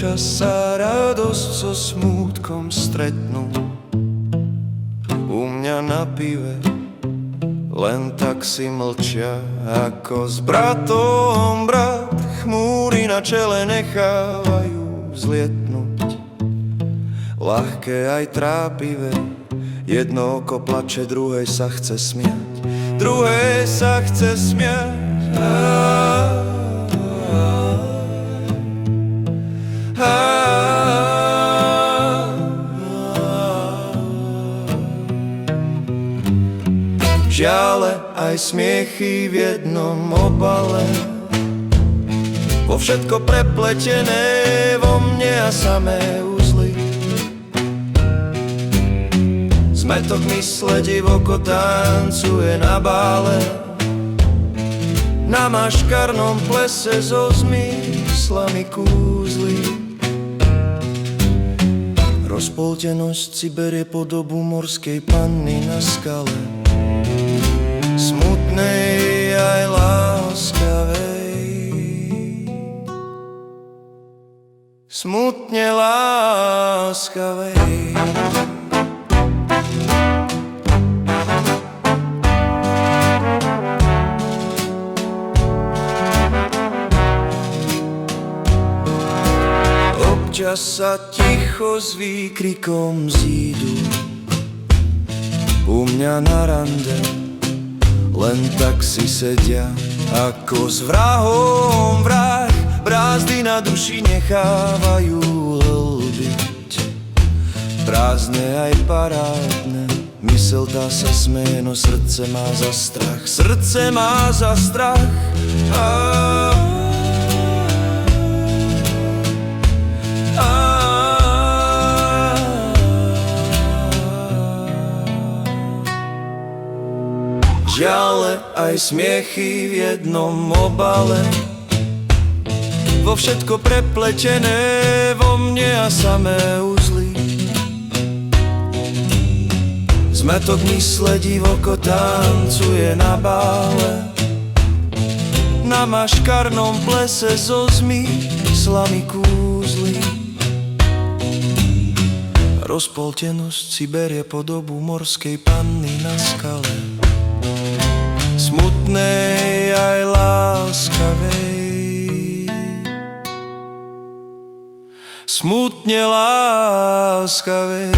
Občas sa radosť so smútkom stretnú, u mňa na pive len tak si mlčia, ako s bratom brat. Chmúry na čele nechávajú zlietnúť, ľahké aj trápivé. Jedno oko plače, druhé sa chce smiať, druhé sa chce smiať. Žiale aj smiechy v jednom obale, vo všetko prepletené vo mne a samé uzly. Zmetok mysle divoko tancuje na bále, na maškarnom plese so zmyslami kúzly. Rozpoltenosť si berie podobu morskej panny na skale, smutnej aj láskavej, smutne láskavej. Občas sa ticho s výkrikom zídu, u mňa na rande len tak si sedia, ako s vrahom vrah. Brázdy na duši nechávajú hlbiť, prázdne aj parádne. Mysel tá sa smeje, no srdce má za strach, srdce má za strach. Žiale aj smiechy v jednom obale, vo všetko prepletené vo mne a samé uzly. Zmetok mysle divoko tancuje na bále, na maškarnom plese so zmyslami kúzly. Rozpoltenosť si berie podobu morskej panny na skale, smutnej aj láskavej, smutne láskavej.